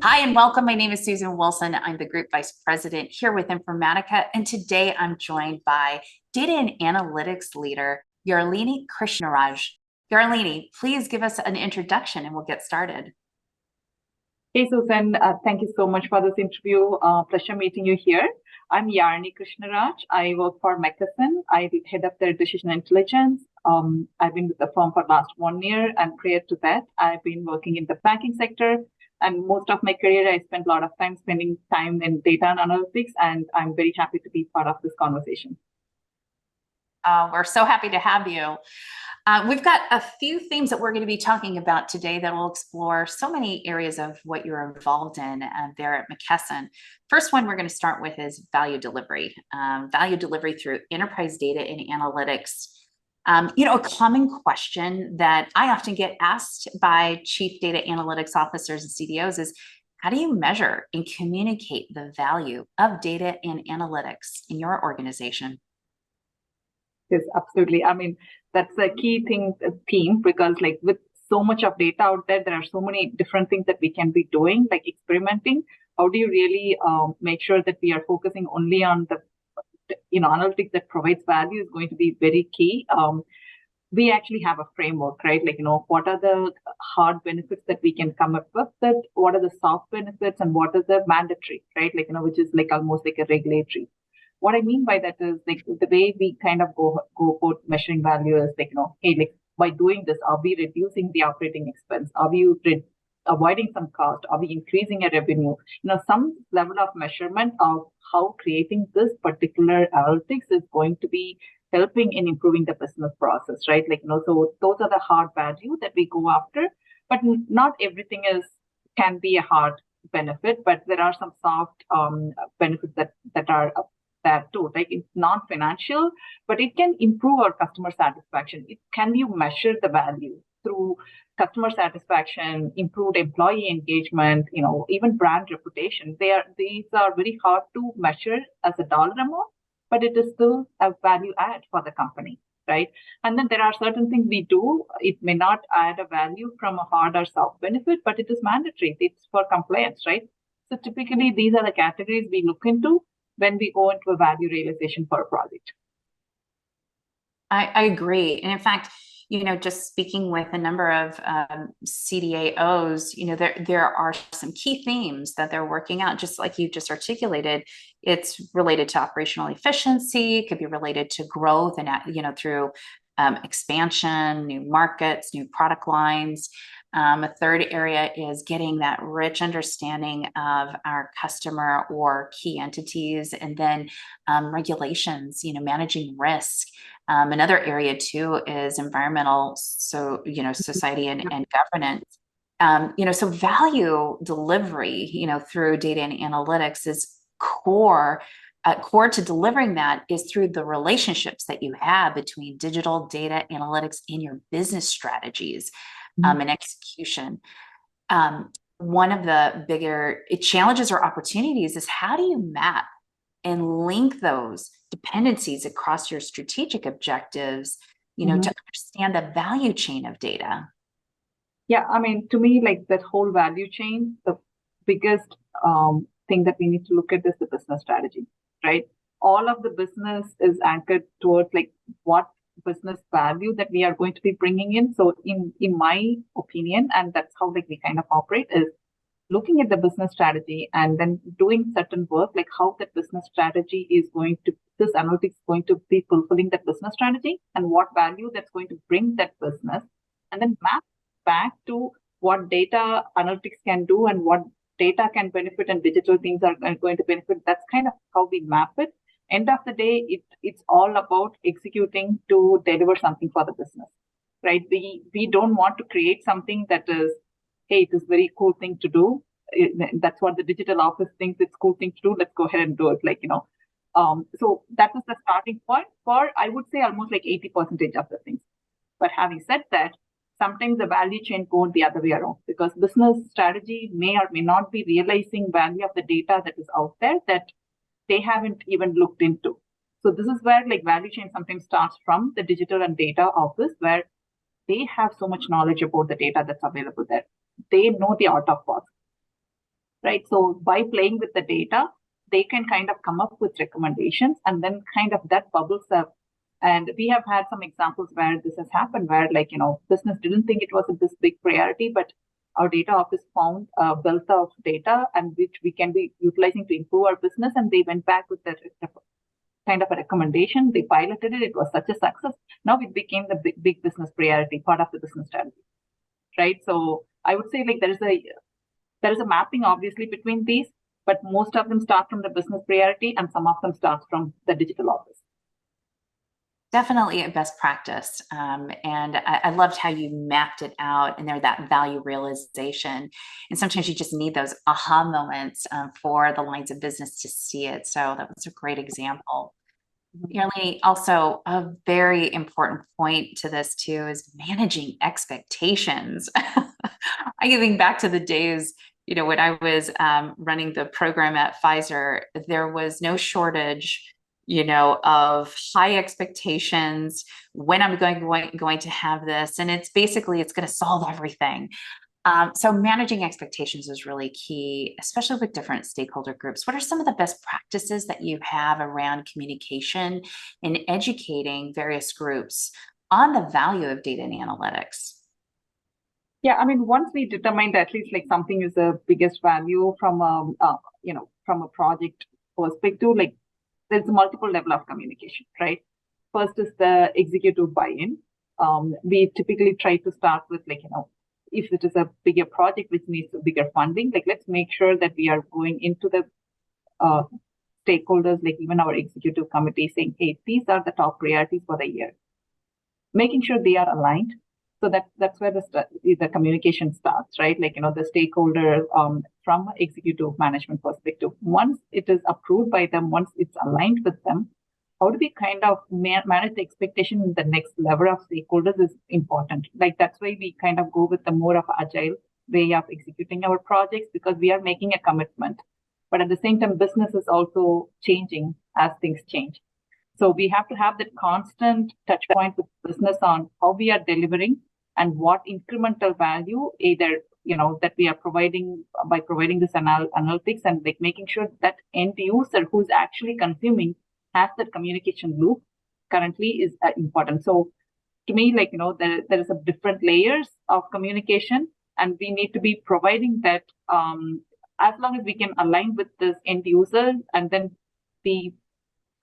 Hi and welcome. My name is Susan Wilson. I'm the Group Vice President here with Informatica, and today I'm joined by Data and Analytics Leader, Yazhene Krishnaraj. Yazhene, please give us an introduction and we'll get started. Hey, Susan, thank you so much for this interview. Pleasure meeting you here. I'm Yazhene Krishnaraj. I work for McKesson. I head up their decision intelligence. I've been with the firm for the last 1 year, and prior to that, I've been working in the banking sector. And most of my career, I spent a lot of time spending time in data and analytics, and I'm very happy to be part of this conversation. We're so happy to have you. We've got a few themes that we're going to be talking about today that will explore so many areas of what you're involved in there at McKesson. First one we're going to start with is value delivery through enterprise data and analytics. A common question that I often get asked by chief data analytics officers and CDOs is, how do you measure and communicate the value of data and analytics in your organization? Yes, absolutely. I mean, that's a key theme, because like with so much of data out there, there are so many different things that we can be doing, like experimenting. How do you really make sure that we are focusing only on the analytics that provides value is going to be very key. We actually have a framework, right? Like, what are the hard benefits that we can come up with, that what are the soft benefits, and what is the mandatory, right? Like, which is like almost like a regulatory. What I mean by that is like the way we kind of go about measuring value is like, hey, like by doing this, are we reducing the operating expense? Are we avoiding some cost? Are we increasing a revenue? Some level of measurement of how creating this particular analytics is going to be helping in improving the business process, right? Like, so those are the hard value that we go after, but not everything can be a hard benefit, but there are some soft benefits that are that too. Like, it's not financial, but it can improve our customer satisfaction. Can you measure the value through customer satisfaction, improved employee engagement, even brand reputation? These are very hard to measure as a dollar amount, but it is still a value add for the company, right? And then there are certain things we do. It may not add a value from a hard or soft benefit, but it is mandatory. It's for compliance, right? So typically, these are the categories we look into when we go into a value realization for a project. I agree. And in fact, just speaking with a number of CDAOs, there are some key themes that they're working out, just like you just articulated. It's related to operational efficiency. It could be related to growth and, through expansion, new markets, new product lines. A third area is getting that rich understanding of our customer or key entities, and then regulations, managing risk. Another area too is environmental, society and governance. So value delivery, through data and analytics is core. Core to delivering that is through the relationships that you have between digital data analytics and your business strategies and execution. One of the bigger challenges or opportunities is, how do you map and link those dependencies across your strategic objectives, to understand the value chain of data? Yeah, I mean, to me, like that whole value chain, the biggest thing that we need to look at is the business strategy, right? All of the business is anchored towards like what business value that we are going to be bringing in. So in my opinion, and that's how like we kind of operate, is looking at the business strategy and then doing certain work, like how that business strategy is going to, this analytics is going to be fulfilling that business strategy, and what value that's going to bring that business, and then map back to what data analytics can do and what data can benefit and digital things are going to benefit. That's kind of how we map it. End of the day, it's all about executing to deliver something for the business, right? We don't want to create something that is, hey, it is very cool thing to do. That's what the digital office thinks it's cool thing to do. Let's go ahead and do it. So that is the starting point for, I would say, almost like 80% of the things. But having said that, sometimes the value chain goes the other way around, because business strategy may or may not be realizing value of the data that is out there that they haven't even looked into. So this is where like value chain sometimes starts from the digital and data office, where they have so much knowledge about the data that's available there. They know the art of what. right? So by playing with the data, they can kind of come up with recommendations, and then kind of that bubbles up. And we have had some examples where this has happened, where business didn't think it was this big priority, but our data office found a wealth of data and which we can be utilizing to improve our business. And they went back with that kind of a recommendation. They piloted it. It was such a success. Now it became the big business priority, part of the business strategy, right? So I would say there is a mapping obviously between these, but most of them start from the business priority and some of them start from the digital office. Definitely a best practice. And I loved how you mapped it out and there that value realization. And sometimes you just need those aha moments for the lines of business to see it. So that was a great example. Yazhene, also a very important point to this too is managing expectations. I can think back to the days, when I was running the program at Pfizer, there was no shortage of high expectations, when I'm going to have this. And it's going to solve everything. So managing expectations is really key, especially with different stakeholder groups. What are some of the best practices that you have around communication and educating various groups on the value of data and analytics? Yeah, I mean, once we determined at least something is the biggest value from from a project perspective, there's multiple level of communication, right? First is the executive buy-in. We typically try to start with if it is a bigger project which needs a bigger funding, let's make sure that we are going into the stakeholders, even our executive committee, saying, hey, these are the top priorities for the year. Making sure they are aligned. So that's where the communication starts, right? The stakeholder from executive management perspective, once it is approved by them, once it's aligned with them, how do we kind of manage the expectation in the next level of stakeholders is important. That's why we kind of go with the more of agile way of executing our projects, because we are making a commitment. But at the same time, business is also changing as things change. So we have to have that constant touch point with business on how we are delivering and what incremental value either that we are providing by providing this analytics, and making sure that end user who's actually consuming has that communication loop currently is important. So to me, there is a different layers of communication, and we need to be providing that as long as we can align with this end user, and then we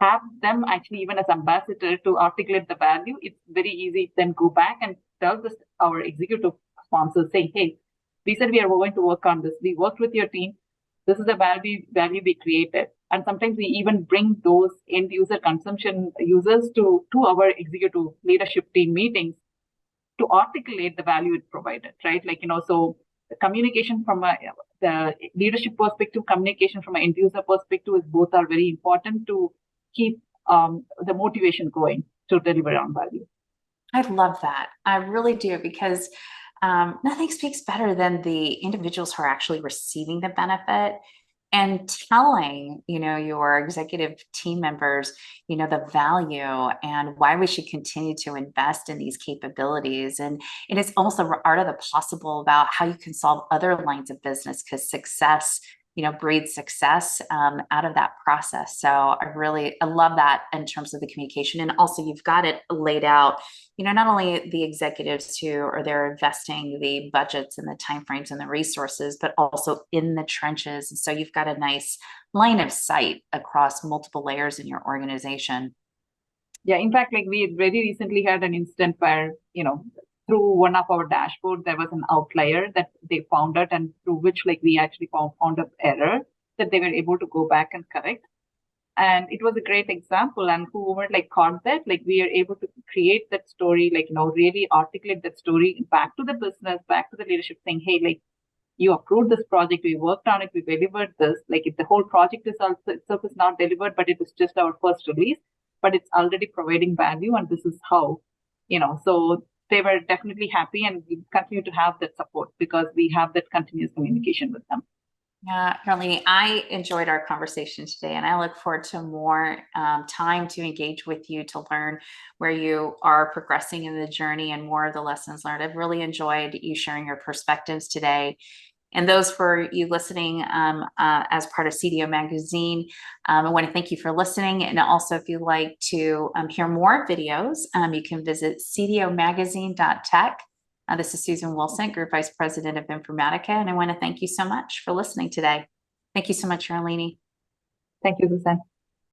have them actually even as ambassador to articulate the value. It's very easy then go back and tell this our executive sponsors, saying, hey, we said we are going to work on this. We worked with your team. This is the value we created. And sometimes we even bring those end user consumption users to our executive leadership team meetings to articulate the value it provided, right? So the communication from the leadership perspective, communication from an end user perspective is both are very important to keep the motivation going to deliver on value. I love that. I really do, because nothing speaks better than the individuals who are actually receiving the benefit and telling, your executive team members, the value and why we should continue to invest in these capabilities. And it's almost the art of the possible about how you can solve other lines of business, because success breeds success out of that process. So I love that in terms of the communication. And also you've got it laid out, not only the executives who are there investing the budgets and the timeframes and the resources, but also in the trenches. And so you've got a nice line of sight across multiple layers in your organization. Yeah, in fact, we very recently had an incident where, through one of our dashboard, there was an outlier that they found out, and through which we actually found an error that they were able to go back and correct. And it was a great example. And whoever caught that, we are able to create that story, really articulate that story back to the business, back to the leadership, saying, hey, you approved this project, we worked on it, we delivered this. If the whole project itself is not delivered, but it was just our first release, but it's already providing value, and this is how, so they were definitely happy, and we continue to have that support because we have that continuous communication with them. Yeah, Yazhene, I enjoyed our conversation today, and I look forward to more time to engage with you to learn where you are progressing in the journey and more of the lessons learned. I've really enjoyed you sharing your perspectives today. And those for you listening as part of CDO Magazine, I want to thank you for listening. And also, if you'd like to hear more videos, you can visit cdomagazine.tech. This is Susan Wilson, Group Vice President of Informatica, and I want to thank you so much for listening today. Thank you so much, Yarlini. Thank you, Susan.